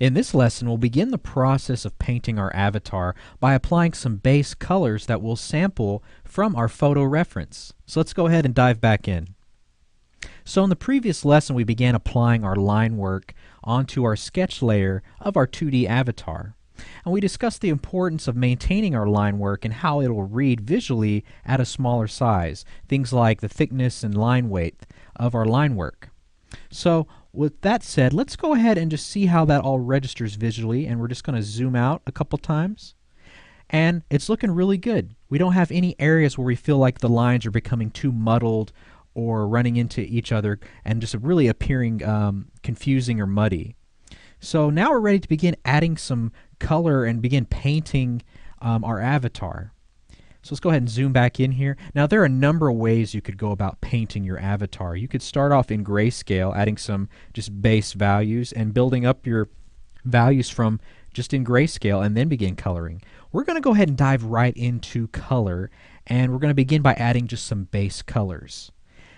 In this lesson, we'll begin the process of painting our avatar by applying some base colors that we'll sample from our photo reference. So let's go ahead and dive back in. So in the previous lesson, we began applying our line work onto our sketch layer of our 2D avatar. And we discussed the importance of maintaining our line work and how it'll read visually at a smaller size, things like the thickness and line weight of our line work. So with that said, let's go ahead and just see how that all registers visually, and we're just going to zoom out a couple times. And it's looking really good. We don't have any areas where we feel like the lines are becoming too muddled or running into each other and just really appearing confusing or muddy. So now we're ready to begin adding some color and begin painting our avatar. So let's go ahead and zoom back in here. Now there are a number of ways you could go about painting your avatar. You could start off in grayscale, adding some just base values and building up your values from just in grayscale and then begin coloring. We're going to go ahead and dive right into color, and we're going to begin by adding just some base colors.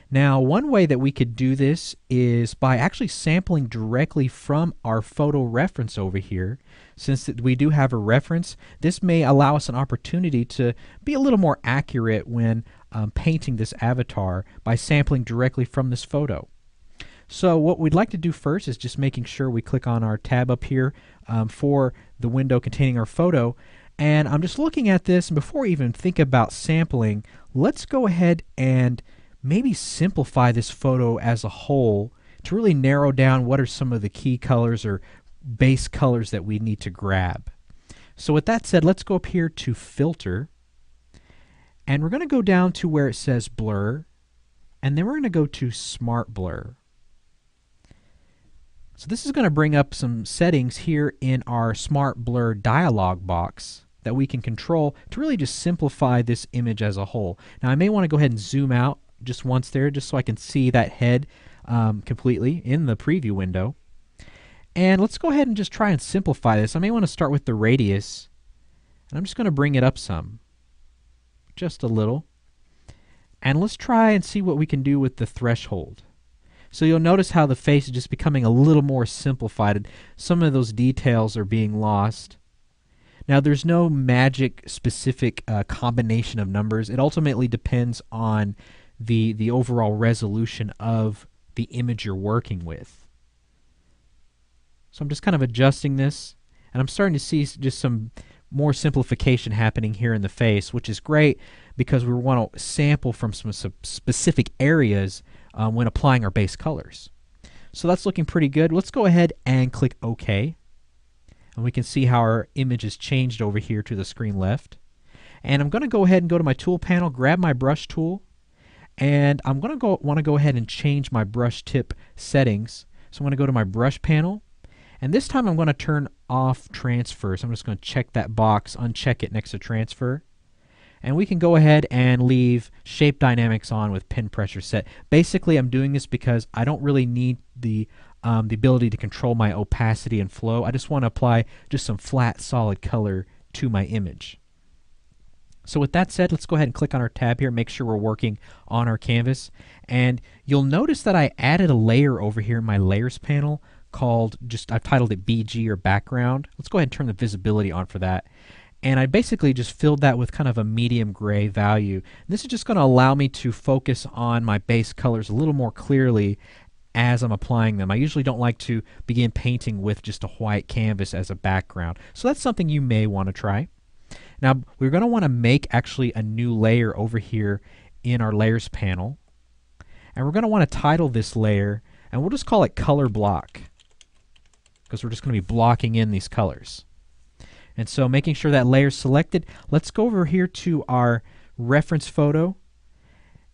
Now, one way that we could do this is by actually sampling directly from our photo reference over here. Since we do have a reference, this may allow us an opportunity to be a little more accurate when painting this avatar by sampling directly from this photo. So what we'd like to do first is just making sure we click on our tab up here for the window containing our photo. And I'm just looking at this, and before we even think about sampling, let's go ahead and maybe simplify this photo as a whole to really narrow down what are some of the key colors or base colors that we need to grab. So with that said, let's go up here to Filter, and we're going to go down to where it says Blur, and then we're going to go to Smart Blur. So this is going to bring up some settings here in our Smart Blur dialog box that we can control to really just simplify this image as a whole. Now I may want to go ahead and zoom out just once there, just so I can see that head completely in the preview window. And let's go ahead and just try and simplify this. I may want to start with the radius, and I'm just going to bring it up some, just a little. And let's try and see what we can do with the threshold. So you'll notice how the face is just becoming a little more simplified. Some of those details are being lost. Now there's no magic specific combination of numbers. It ultimately depends on the overall resolution of the image you're working with. So I'm just kind of adjusting this, and I'm starting to see just some more simplification happening here in the face, which is great because we want to sample from some specific areas when applying our base colors. So that's looking pretty good. Let's go ahead and click OK, and we can see how our image has changed over here to the screen left. And I'm going to go ahead and go to my tool panel, grab my brush tool, and I'm going to want to go ahead and change my brush tip settings. So I'm going to go to my brush panel, and this time I'm going to turn off transfer. So I'm just going to check that box, uncheck it next to transfer. And we can go ahead and leave shape dynamics on with pin pressure set. Basically, I'm doing this because I don't really need the ability to control my opacity and flow. I just want to apply just some flat, solid color to my image. So with that said, let's go ahead and click on our tab here, make sure we're working on our canvas. And you'll notice that I added a layer over here in my layers panel called, I've titled it BG or background. Let's go ahead and turn the visibility on for that. And I basically just filled that with kind of a medium gray value. And this is just going to allow me to focus on my base colors a little more clearly as I'm applying them. I usually don't like to begin painting with just a white canvas as a background. So that's something you may want to try. Now we're going to want to make actually a new layer over here in our layers panel, and we're going to want to title this layer, and we'll just call it color block because we're just going to be blocking in these colors. And so making sure that layer is selected, let's go over here to our reference photo,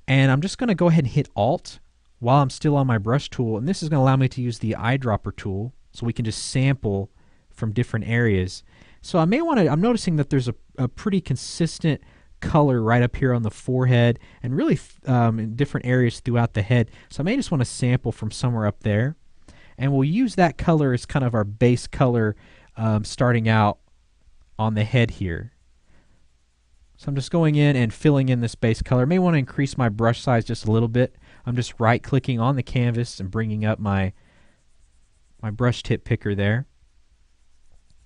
and I'm just going to go ahead and hit Alt while I'm still on my brush tool, and this is going to allow me to use the eyedropper tool so we can just sample from different areas. So I may want to, I'm noticing that there's a pretty consistent color right up here on the forehead and really in different areas throughout the head. So I may just want to sample from somewhere up there. And we'll use that color as kind of our base color starting out on the head here. So I'm just going in and filling in this base color. I may want to increase my brush size just a little bit. I'm just right clicking on the canvas and bringing up my brush tip picker there.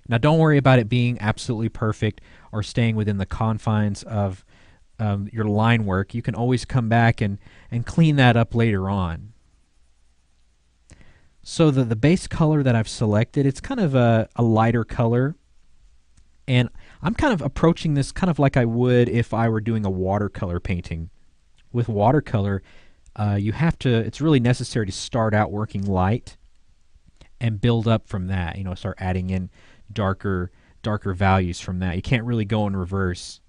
Now don't worry about it being absolutely perfect or staying within the confines of your line work. You can always come back and clean that up later on. So the base color that I've selected, it's kind of a lighter color. And I'm kind of approaching this kind of like I would if I were doing a watercolor painting. With watercolor, it's really necessary to start out working light and build up from that. Start adding in darker values from that. You can't really go in reverse.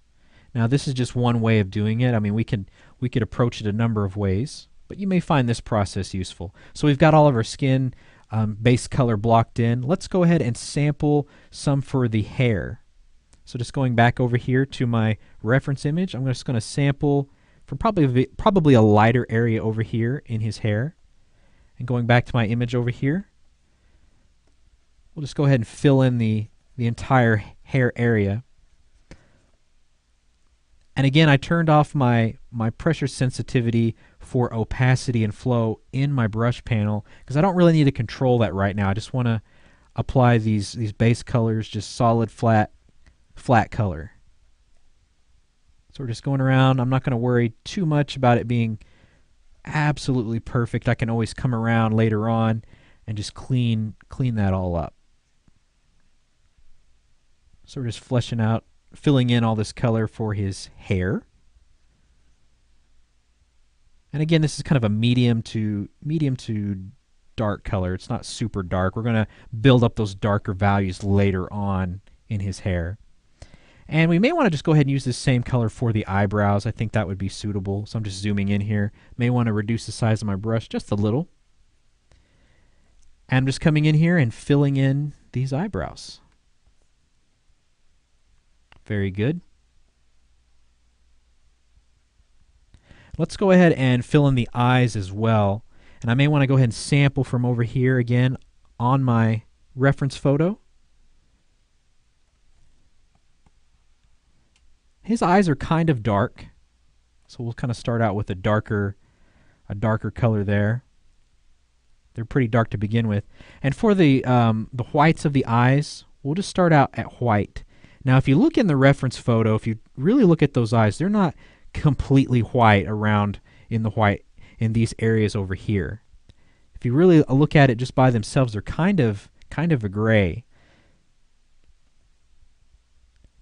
Now this is just one way of doing it. I mean, we could approach it a number of ways, but you may find this process useful. So we've got all of our skin base color blocked in. Let's go ahead and sample some for the hair. So just going back over here to my reference image, I'm just going to sample for probably a lighter area over here in his hair. And going back to my image over here, we'll just go ahead and fill in the entire hair area. And again, I turned off my pressure sensitivity for opacity and flow in my brush panel because I don't really need to control that right now. I just want to apply these base colors, just solid flat color. So we're just going around. I'm not going to worry too much about it being absolutely perfect. I can always come around later on and just clean that all up. So we're just fleshing out, filling in all this color for his hair. And again, this is kind of a medium to dark color. It's not super dark. We're going to build up those darker values later on in his hair. And we may want to just go ahead and use this same color for the eyebrows. I think that would be suitable. So I'm just zooming in here. May want to reduce the size of my brush just a little. And I'm just coming in here and filling in these eyebrows. Very good. Let's go ahead and fill in the eyes as well. And I may want to go ahead and sample from over here again on my reference photo. His eyes are kind of dark, so we'll kind of start out with a darker color there. They're pretty dark to begin with. And for the whites of the eyes, we'll just start out at white. Now, if you look in the reference photo, if you really look at those eyes, they're not completely white around in these areas over here. If you really look at it just by themselves, they're kind of a gray.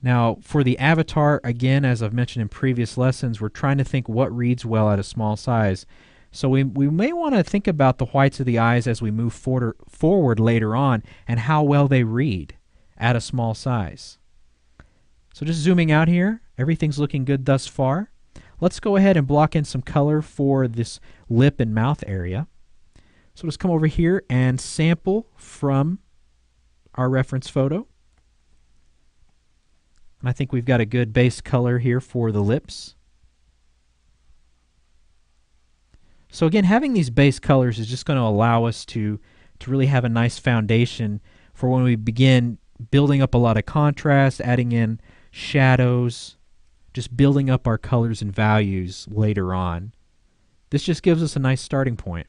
Now, for the avatar, again, as I've mentioned in previous lessons, we're trying to think what reads well at a small size. So we may want to think about the whites of the eyes as we move forward later on and how well they read at a small size. So just zooming out here, everything's looking good thus far. Let's go ahead and block in some color for this lip and mouth area. So let's come over here and sample from our reference photo. And I think we've got a good base color here for the lips. So again, having these base colors is just going to allow us to really have a nice foundation for when we begin building up a lot of contrast, adding in shadows, just building up our colors and values later on. This just gives us a nice starting point.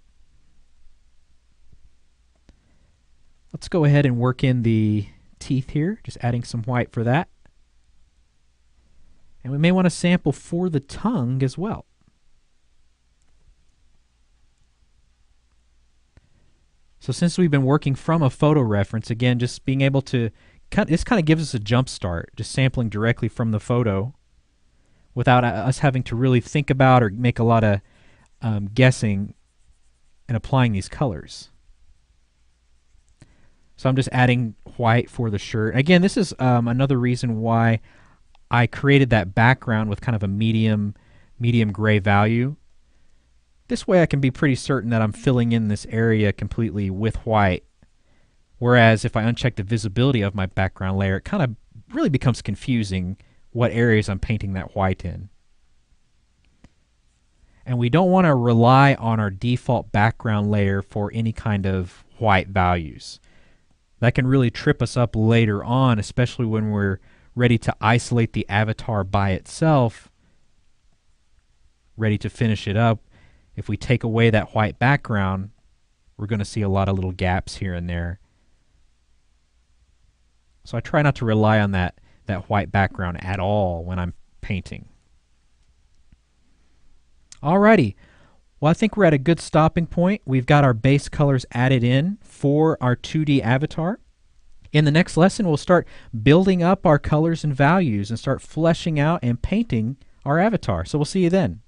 Let's go ahead and work in the teeth here, just adding some white for that. And we may want to sample for the tongue as well. So since we've been working from a photo reference, again, just being able to this kind of gives us a jump start, just sampling directly from the photo without us having to really think about or make a lot of guessing and applying these colors. So I'm just adding white for the shirt. Again, this is another reason why I created that background with kind of a medium gray value. This way I can be pretty certain that I'm filling in this area completely with white. Whereas if I uncheck the visibility of my background layer, it kind of really becomes confusing what areas I'm painting that white in. And we don't want to rely on our default background layer for any kind of white values. That can really trip us up later on, especially when we're ready to isolate the avatar by itself, ready to finish it up. If we take away that white background, we're going to see a lot of little gaps here and there. So I try not to rely on that white background at all when I'm painting. Alrighty. Well, I think we're at a good stopping point. We've got our base colors added in for our 2D avatar. In the next lesson, we'll start building up our colors and values and start fleshing out and painting our avatar. So we'll see you then.